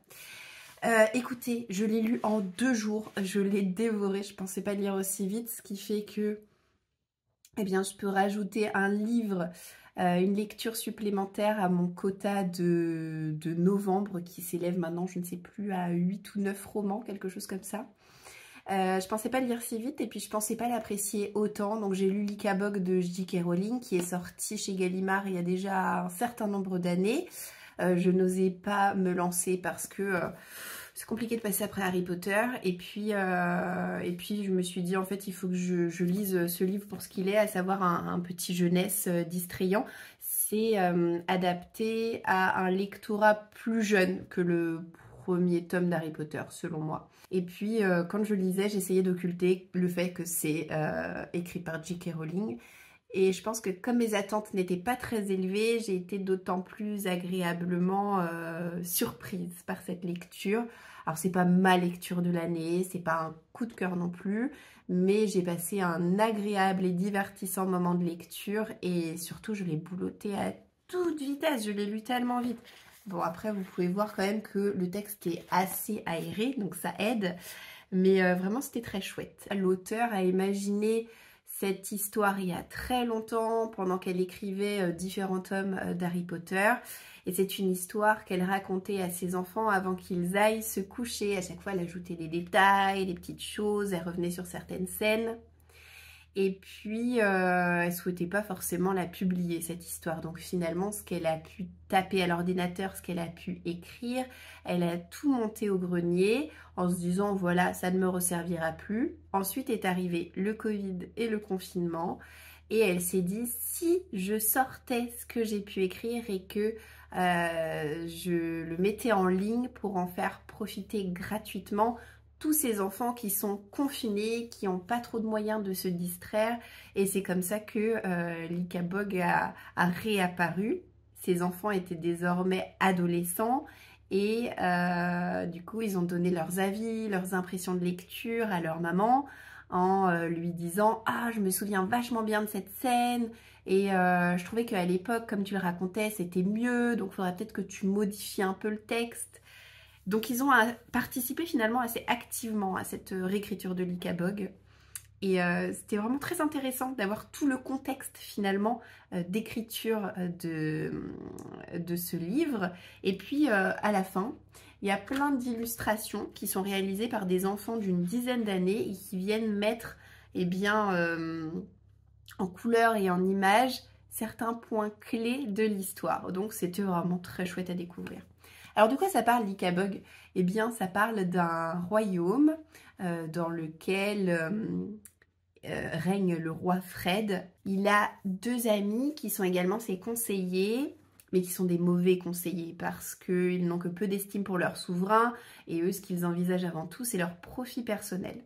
Écoutez, je l'ai lu en 2 jours, je l'ai dévoré, je pensais pas lire aussi vite, ce qui fait que, eh bien, je peux rajouter un livre, une lecture supplémentaire à mon quota de novembre qui s'élève maintenant, je ne sais plus, à 8 ou 9 romans, quelque chose comme ça. Je pensais pas le lire si vite et puis je pensais pas l'apprécier autant. Donc j'ai lu l'Ikabog de J.K. Rowling qui est sorti chez Gallimard il y a déjà un certain nombre d'années. Je n'osais pas me lancer parce que c'est compliqué de passer après Harry Potter. Et puis je me suis dit en fait il faut que je lise ce livre pour ce qu'il est, à savoir un petit jeunesse distrayant. C'est adapté à un lectorat plus jeune que le premier tome d'Harry Potter selon moi. Et puis quand je lisais, j'essayais d'occulter le fait que c'est écrit par J.K. Rowling. Et je pense que comme mes attentes n'étaient pas très élevées, j'ai été d'autant plus agréablement surprise par cette lecture. Alors c'est pas ma lecture de l'année, c'est pas un coup de cœur non plus, mais j'ai passé un agréable et divertissant moment de lecture et surtout je l'ai boulotté à toute vitesse, je l'ai lu tellement vite. Bon, après vous pouvez voir quand même que le texte est assez aéré, donc ça aide, mais vraiment c'était très chouette. L'auteur a imaginé cette histoire il y a très longtemps, pendant qu'elle écrivait différents tomes d'Harry Potter. Et c'est une histoire qu'elle racontait à ses enfants avant qu'ils aillent se coucher. À chaque fois, elle ajoutait des détails, des petites choses, elle revenait sur certaines scènes. Et puis, elle souhaitait pas forcément la publier, cette histoire. Donc finalement, ce qu'elle a pu taper à l'ordinateur, ce qu'elle a pu écrire, elle a tout monté au grenier en se disant, voilà, ça ne me resservira plus. Ensuite est arrivé le Covid et le confinement. Et elle s'est dit, si je sortais ce que j'ai pu écrire et que je le mettais en ligne pour en faire profiter gratuitement tous ces enfants qui sont confinés, qui n'ont pas trop de moyens de se distraire. Et c'est comme ça que l'ICABOG a réapparu. Ces enfants étaient désormais adolescents et du coup ils ont donné leurs avis, leurs impressions de lecture à leur maman en lui disant « Ah, je me souviens vachement bien de cette scène et je trouvais qu'à l'époque, comme tu le racontais, c'était mieux, donc il faudrait peut-être que tu modifies un peu le texte. » Donc ils ont participé finalement assez activement à cette réécriture de l'ICABOG. Et c'était vraiment très intéressant d'avoir tout le contexte finalement d'écriture de ce livre. Et puis à la fin, il y a plein d'illustrations qui sont réalisées par des enfants d'une dizaine d'années et qui viennent mettre eh bien, en couleur et en images certains points clés de l'histoire. Donc c'était vraiment très chouette à découvrir. Alors de quoi ça parle l'ICABOG? Eh bien ça parle d'un royaume dans lequel règne le roi Fred. Il a deux amis qui sont également ses conseillers, mais qui sont des mauvais conseillers parce qu'ils n'ont que peu d'estime pour leur souverain et eux ce qu'ils envisagent avant tout c'est leur profit personnel.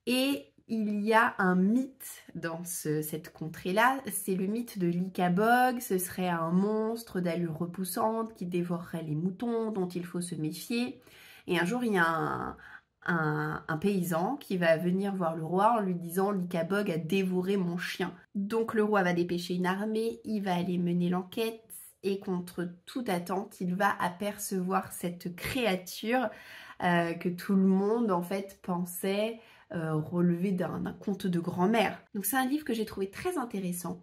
Et il y a un mythe dans cette contrée-là, c'est le mythe de l'ICABOG. Ce serait un monstre d'allure repoussante qui dévorerait les moutons, dont il faut se méfier. Et un jour, il y a un paysan qui va venir voir le roi en lui disant « l'ICABOG a dévoré mon chien ». Donc le roi va dépêcher une armée, il va aller mener l'enquête et contre toute attente, il va apercevoir cette créature que tout le monde en fait pensait relevé d'un conte de grand-mère. Donc c'est un livre que j'ai trouvé très intéressant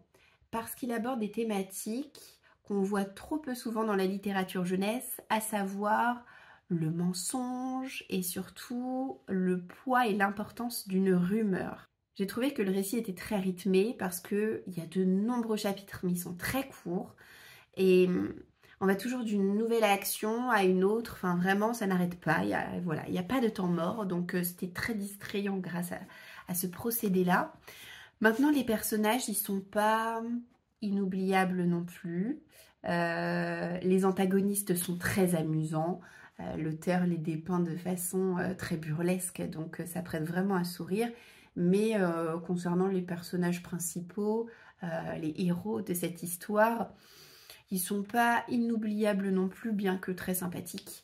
parce qu'il aborde des thématiques qu'on voit trop peu souvent dans la littérature jeunesse, à savoir le mensonge et surtout le poids et l'importance d'une rumeur. J'ai trouvé que le récit était très rythmé parce qu'il y a de nombreux chapitres mais ils sont très courts et on va toujours d'une nouvelle action à une autre, enfin vraiment ça n'arrête pas, voilà, il n'y a pas de temps mort, donc c'était très distrayant grâce à ce procédé-là. Maintenant les personnages, ils sont pas inoubliables non plus, les antagonistes sont très amusants, l'auteur les dépeint de façon très burlesque, donc ça prête vraiment à sourire, mais concernant les personnages principaux, les héros de cette histoire, ils sont pas inoubliables non plus, bien que très sympathiques.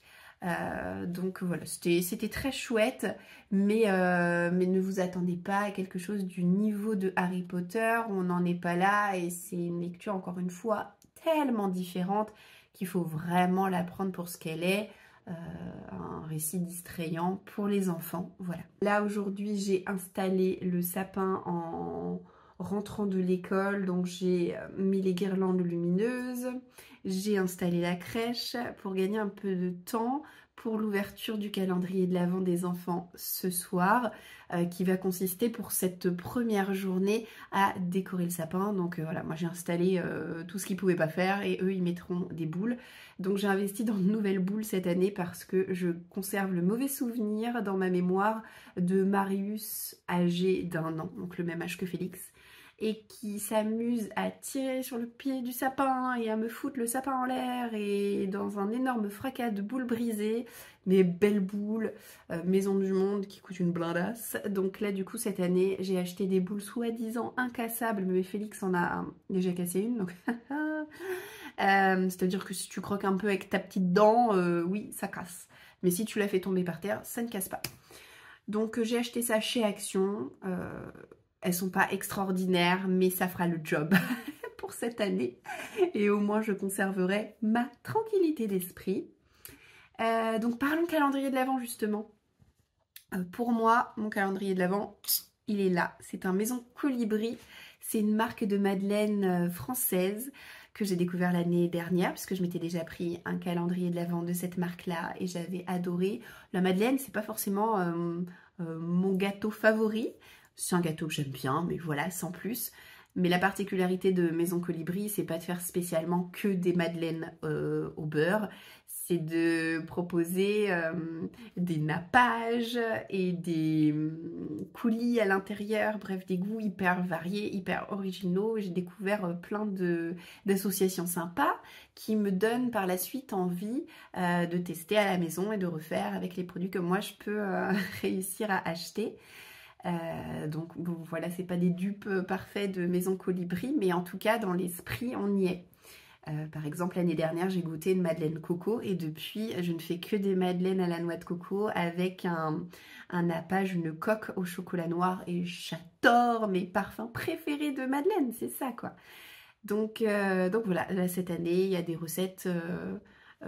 Donc voilà, c'était très chouette, mais ne vous attendez pas à quelque chose du niveau de Harry Potter, on n'en est pas là, et c'est une lecture encore une fois tellement différente qu'il faut vraiment la prendre pour ce qu'elle est, un récit distrayant pour les enfants, voilà. Là aujourd'hui j'ai installé le sapin en rentrant de l'école, donc j'ai mis les guirlandes lumineuses, j'ai installé la crèche pour gagner un peu de temps pour l'ouverture du calendrier de l'Avent des enfants ce soir, qui va consister pour cette première journée à décorer le sapin. Donc voilà, moi j'ai installé tout ce qu'ils ne pouvaient pas faire et eux ils mettront des boules. Donc j'ai investi dans de nouvelles boules cette année parce que je conserve le mauvais souvenir dans ma mémoire de Marius âgé d'1 an, donc le même âge que Félix, et qui s'amuse à tirer sur le pied du sapin et à me foutre le sapin en l'air et dans un énorme fracas de boules brisées, mes belles boules Maison du Monde qui coûtent une blindasse. Donc là du coup cette année j'ai acheté des boules soi-disant incassables, mais Félix en a déjà cassé une, donc c'est à dire que si tu croques un peu avec ta petite dent, oui ça casse. Mais si tu la fais tomber par terre, ça ne casse pas. Donc j'ai acheté ça chez Action. Elles sont pas extraordinaires, mais ça fera le job pour cette année. Et au moins je conserverai ma tranquillité d'esprit. Donc parlons calendrier de l'Avent justement. Pour moi, mon calendrier de l'Avent, il est là. C'est un Maison Colibri. C'est une marque de madeleine française que j'ai découvert l'année dernière puisque je m'étais déjà pris un calendrier de l'Avent de cette marque-là et j'avais adoré. La madeleine, c'est pas forcément mon gâteau favori. C'est un gâteau que j'aime bien, mais voilà, sans plus. Mais la particularité de Maison Colibri, c'est pas de faire spécialement que des madeleines au beurre. C'est de proposer des nappages et des coulis à l'intérieur, bref, des goûts hyper variés, hyper originaux. J'ai découvert plein d'associations sympas qui me donnent par la suite envie de tester à la maison et de refaire avec les produits que moi je peux réussir à acheter. Donc bon, voilà, c'est pas des dupes parfaits de Maison Colibri, mais en tout cas dans l'esprit on y est. Par exemple, l'année dernière, j'ai goûté une madeleine coco et depuis, je ne fais que des madeleines à la noix de coco avec un nappage, une coque au chocolat noir et j'adore mes parfums préférés de madeleine, c'est ça quoi. Donc voilà, là, cette année, il y a des recettes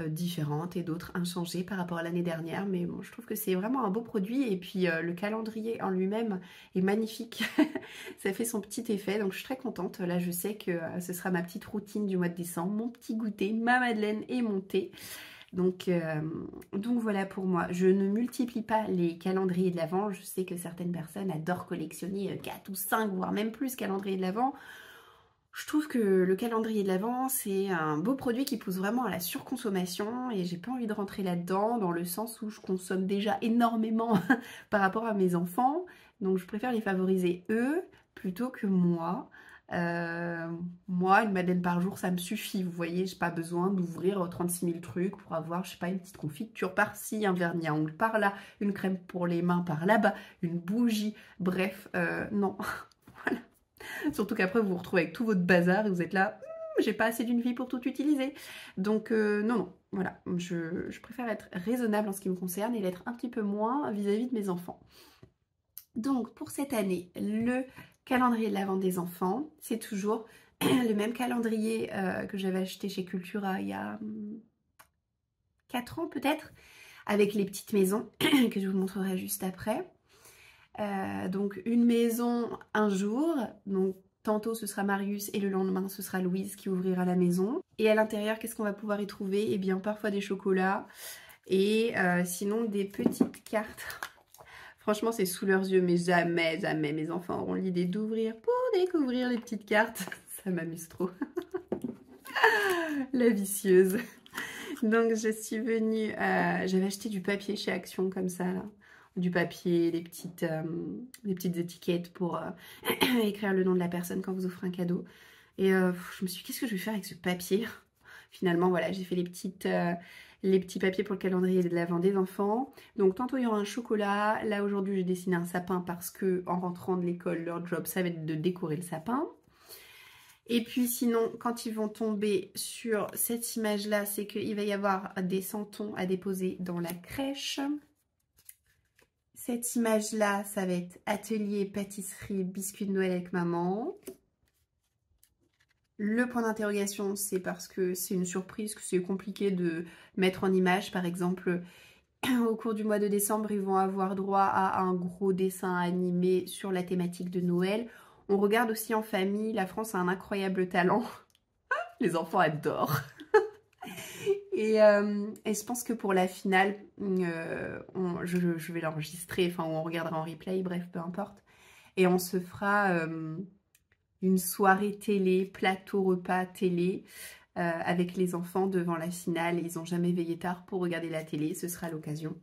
différentes et d'autres inchangées par rapport à l'année dernière, mais bon, je trouve que c'est vraiment un beau produit et puis le calendrier en lui-même est magnifique. Ça fait son petit effet, donc je suis très contente. Là, je sais que ce sera ma petite routine du mois de décembre, mon petit goûter, ma madeleine et mon thé. Donc voilà pour moi. Je ne multiplie pas les calendriers de l'Avent. Je sais que certaines personnes adorent collectionner 4 ou 5, voire même plus calendriers de l'Avent. Je trouve que le calendrier de l'Avent, c'est un beau produit qui pousse vraiment à la surconsommation et j'ai pas envie de rentrer là-dedans dans le sens où je consomme déjà énormément par rapport à mes enfants. Donc je préfère les favoriser eux plutôt que moi. Moi, une madeleine par jour, ça me suffit. Vous voyez, j'ai pas besoin d'ouvrir 36 000 trucs pour avoir, je sais pas, une petite confiture par-ci, un vernis à ongles par-là, une crème pour les mains par là-bas, une bougie. Bref, non. Voilà. Surtout qu'après vous vous retrouvez avec tout votre bazar et vous êtes là, j'ai pas assez d'une vie pour tout utiliser. Donc non, voilà, je préfère être raisonnable en ce qui me concerne et l'être un petit peu moins vis-à-vis de mes enfants. Donc pour cette année, le calendrier de l'Avent des enfants, c'est toujours le même calendrier que j'avais acheté chez Cultura il y a 4 ans peut-être, avec les petites maisons que je vous montrerai juste après. Donc une maison un jour, donc tantôt ce sera Marius et le lendemain ce sera Louise qui ouvrira la maison. Et à l'intérieur, qu'est-ce qu'on va pouvoir y trouver? Eh bien parfois des chocolats et sinon des petites cartes. Franchement c'est sous leurs yeux, mais jamais, jamais mes enfants auront l'idée d'ouvrir pour découvrir les petites cartes. Ça m'amuse trop. La vicieuse. Donc je suis venue, j'avais acheté du papier chez Action comme ça là. Du papier, des petites étiquettes pour écrire le nom de la personne quand vous offrez un cadeau. Et je me suis dit, qu'est-ce que je vais faire avec ce papier? Finalement, voilà, j'ai fait les petits papiers pour le calendrier de l'Avent des enfants. Donc, tantôt, il y aura un chocolat. Là, aujourd'hui, j'ai dessiné un sapin parce que en rentrant de l'école, leur job, ça va être de décorer le sapin. Et puis sinon, quand ils vont tomber sur cette image-là, c'est qu'il va y avoir des santons à déposer dans la crèche. Cette image-là, ça va être atelier, pâtisserie, biscuits de Noël avec maman. Le point d'interrogation, c'est parce que c'est une surprise, que c'est compliqué de mettre en image. Par exemple, au cours du mois de décembre, ils vont avoir droit à un gros dessin animé sur la thématique de Noël. On regarde aussi en famille. La France a un incroyable talent. Les enfants adorent. Et je pense que pour la finale, je vais l'enregistrer, enfin on regardera en replay, bref, peu importe. Et on se fera une soirée télé, plateau repas télé, avec les enfants devant la finale. Ils n'ont jamais veillé tard pour regarder la télé, ce sera l'occasion.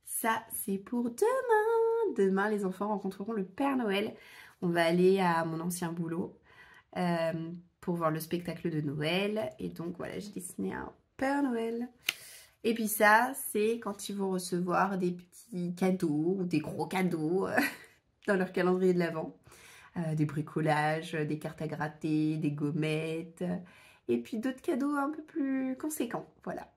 Ça, c'est pour demain. Demain, les enfants rencontreront le Père Noël. On va aller à mon ancien boulot. Pour voir le spectacle de Noël. Et donc voilà, j'ai dessiné un Père Noël. Et puis ça, c'est quand ils vont recevoir des petits cadeaux ou des gros cadeaux dans leur calendrier de l'Avent. Des bricolages, des cartes à gratter, des gommettes. Et puis d'autres cadeaux un peu plus conséquents. Voilà.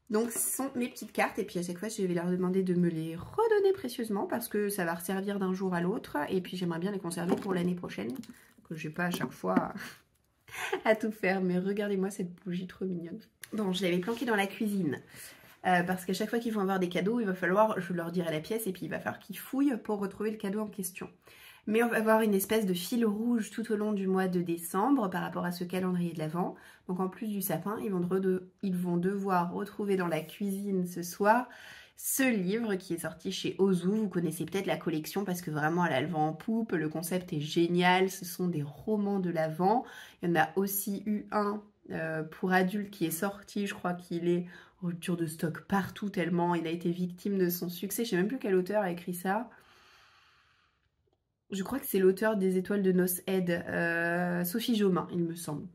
Donc ce sont mes petites cartes et puis à chaque fois je vais leur demander de me les redonner précieusement parce que ça va resservir d'un jour à l'autre et puis j'aimerais bien les conserver pour l'année prochaine, que j'ai pas à chaque fois à tout faire. Mais regardez-moi cette bougie trop mignonne. Bon, je l'avais planquée dans la cuisine parce qu'à chaque fois qu'ils vont avoir des cadeaux, il va falloir, je leur dirai la pièce et puis il va falloir qu'ils fouillent pour retrouver le cadeau en question. Mais on va avoir une espèce de fil rouge tout au long du mois de décembre par rapport à ce calendrier de l'Avent. Donc en plus du sapin, ils vont devoir retrouver dans la cuisine ce soir ce livre qui est sorti chez Ozu. Vous connaissez peut-être la collection parce que vraiment elle a le vent en poupe, le concept est génial, ce sont des romans de l'Avent. Il y en a aussi eu un pour adultes qui est sorti, je crois qu'il est en rupture de stock partout tellement il a été victime de son succès. Je ne sais même plus quel auteur a écrit ça. Je crois que c'est l'auteur des Étoiles de Noces Aide, Sophie Jomain, il me semble.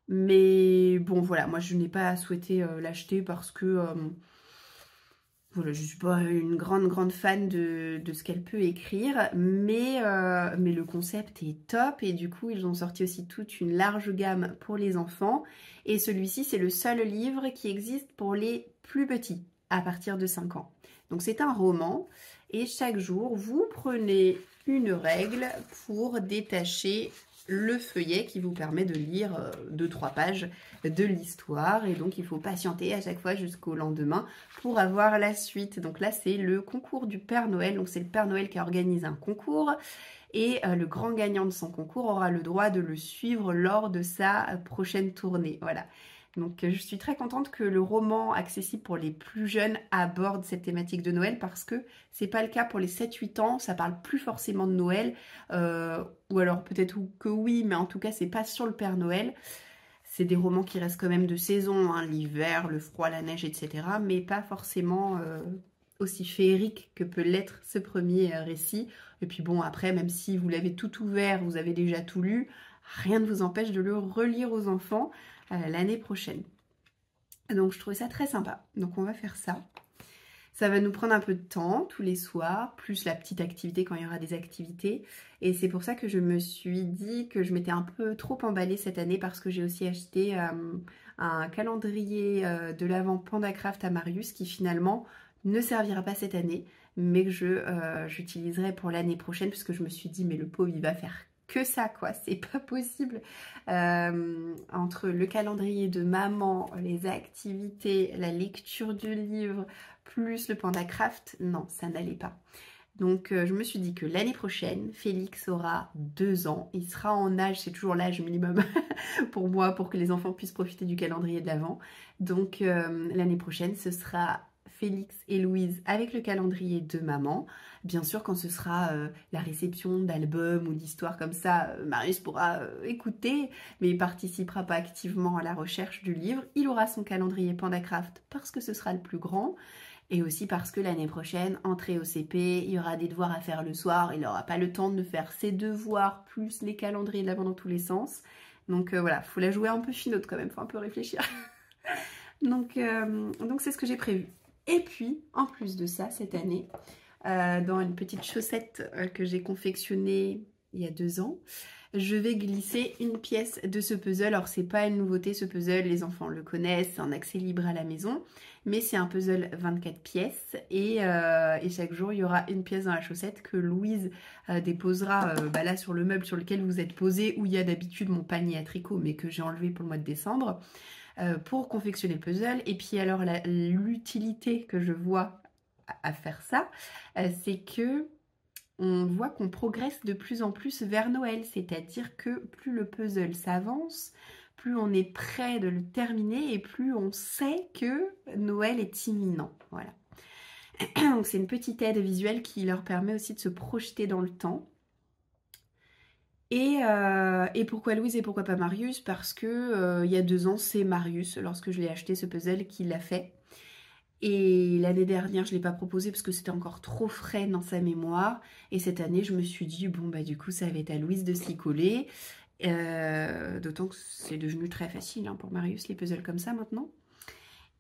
Mais bon, voilà, moi je n'ai pas souhaité l'acheter parce que voilà, je ne suis pas une grande fan de ce qu'elle peut écrire, mais le concept est top et du coup ils ont sorti aussi toute une large gamme pour les enfants. Et celui-ci, c'est le seul livre qui existe pour les plus petits, à partir de 5 ans. Donc c'est un roman et chaque jour, vous prenez une règle pour détacher le feuillet qui vous permet de lire 2-3 pages de l'histoire. Et donc il faut patienter à chaque fois jusqu'au lendemain pour avoir la suite. Donc là c'est le concours du Père Noël, donc c'est le Père Noël qui organise un concours. Et le grand gagnant de son concours aura le droit de le suivre lors de sa prochaine tournée. Voilà. Donc je suis très contente que le roman accessible pour les plus jeunes aborde cette thématique de Noël parce que c'est pas le cas pour les 7-8 ans, ça parle plus forcément de Noël, ou alors peut-être que oui, mais en tout cas c'est pas sur le Père Noël. C'est des romans qui restent quand même de saison, hein, l'hiver, le froid, la neige, etc. Mais pas forcément aussi féerique que peut l'être ce premier récit. Et puis bon, après, même si vous l'avez tout ouvert, vous avez déjà tout lu, rien ne vous empêche de le relire aux enfants l'année prochaine. Donc je trouvais ça très sympa. Donc on va faire ça. Ça va nous prendre un peu de temps tous les soirs, plus la petite activité quand il y aura des activités. Et c'est pour ça que je me suis dit que je m'étais un peu trop emballée cette année parce que j'ai aussi acheté un calendrier de l'Avent Pandacraft à Marius qui finalement ne servira pas cette année, mais que j'utiliserai pour l'année prochaine puisque je me suis dit mais le pauvre il va faire que ça quoi, c'est pas possible. Entre le calendrier de maman, les activités, la lecture du livre, plus le Pandacraft, non, ça n'allait pas. Donc je me suis dit que l'année prochaine, Félix aura 2 ans, il sera en âge, c'est toujours l'âge minimum pour moi, pour que les enfants puissent profiter du calendrier de l'Avent. Donc l'année prochaine, ce sera Félix et Louise avec le calendrier de maman. Bien sûr, quand ce sera la réception d'albums ou d'histoires comme ça, Marius pourra écouter, mais il participera pas activement à la recherche du livre. Il aura son calendrier Pandacraft parce que ce sera le plus grand. Et aussi parce que l'année prochaine, entrée au CP, il y aura des devoirs à faire le soir. Il n'aura pas le temps de faire ses devoirs, plus les calendriers de l'Avent dans tous les sens. Donc voilà, faut la jouer un peu finote quand même, faut un peu réfléchir. donc c'est ce que j'ai prévu. Et puis, en plus de ça, cette année, dans une petite chaussette que j'ai confectionnée il y a 2 ans, je vais glisser une pièce de ce puzzle. Alors c'est pas une nouveauté ce puzzle, les enfants le connaissent, c'est en accès libre à la maison, mais c'est un puzzle 24 pièces et chaque jour il y aura une pièce dans la chaussette que Louise déposera là sur le meuble sur lequel vous êtes posé, où il y a d'habitude mon panier à tricot mais que j'ai enlevé pour le mois de décembre pour confectionner le puzzle. Et puis alors l'utilité que je vois à faire ça, c'est que on voit qu'on progresse de plus en plus vers Noël, c'est-à-dire que plus le puzzle s'avance, plus on est près de le terminer et plus on sait que Noël est imminent. Voilà. Donc c'est une petite aide visuelle qui leur permet aussi de se projeter dans le temps. Et pourquoi Louise et pourquoi pas Marius? Parce que il y a 2 ans, c'est Marius, lorsque je l'ai acheté ce puzzle, qui l'a fait. Et l'année dernière, je ne l'ai pas proposé parce que c'était encore trop frais dans sa mémoire. Et cette année, je me suis dit, bon, bah du coup, ça va être à Louise de s'y coller. D'autant que c'est devenu très facile hein, pour Marius, les puzzles comme ça maintenant.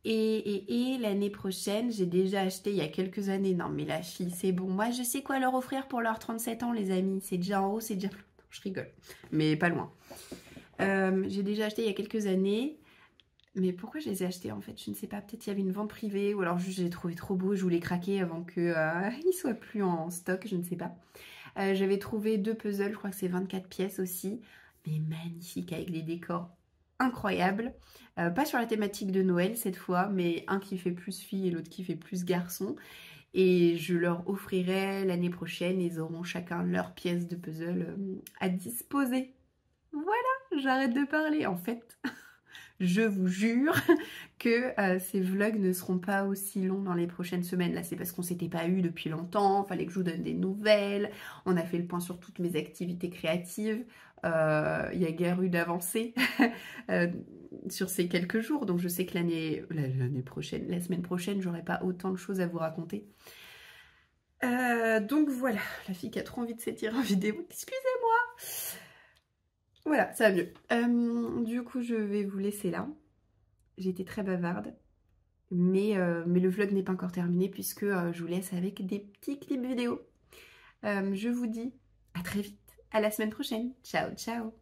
Et l'année prochaine, j'ai déjà acheté il y a quelques années. Non, mais la fille, c'est bon. Moi, je sais quoi leur offrir pour leurs 37 ans, les amis. C'est déjà en haut, c'est déjà... Je rigole, mais pas loin. J'ai déjà acheté il y a quelques années Mais pourquoi je les ai achetés en fait? Je ne sais pas, peut-être il y avait une vente privée ou alors juste je les trouvais trop beaux, je voulais craquer avant qu'ils soient plus en stock, je ne sais pas. J'avais trouvé 2 puzzles, je crois que c'est 24 pièces aussi, mais magnifiques avec des décors incroyables. Pas sur la thématique de Noël cette fois, mais un qui fait plus fille et l'autre qui fait plus garçon. Et je leur offrirai l'année prochaine, ils auront chacun leur pièce de puzzle à disposer. Voilà, j'arrête de parler en fait. Je vous jure que ces vlogs ne seront pas aussi longs dans les prochaines semaines. Là, c'est parce qu'on s'était pas eu depuis longtemps, fallait que je vous donne des nouvelles. On a fait le point sur toutes mes activités créatives. Il y a guère eu d'avancée sur ces quelques jours. Donc je sais que l'année prochaine, la semaine prochaine, j'aurai pas autant de choses à vous raconter. Donc voilà, la fille qui a trop envie de s'étirer en vidéo, excusez-moi. Voilà, ça va mieux. Du coup, je vais vous laisser là. J'ai été très bavarde. Mais le vlog n'est pas encore terminé puisque je vous laisse avec des petits clips vidéo. Je vous dis à très vite, à la semaine prochaine. Ciao, ciao!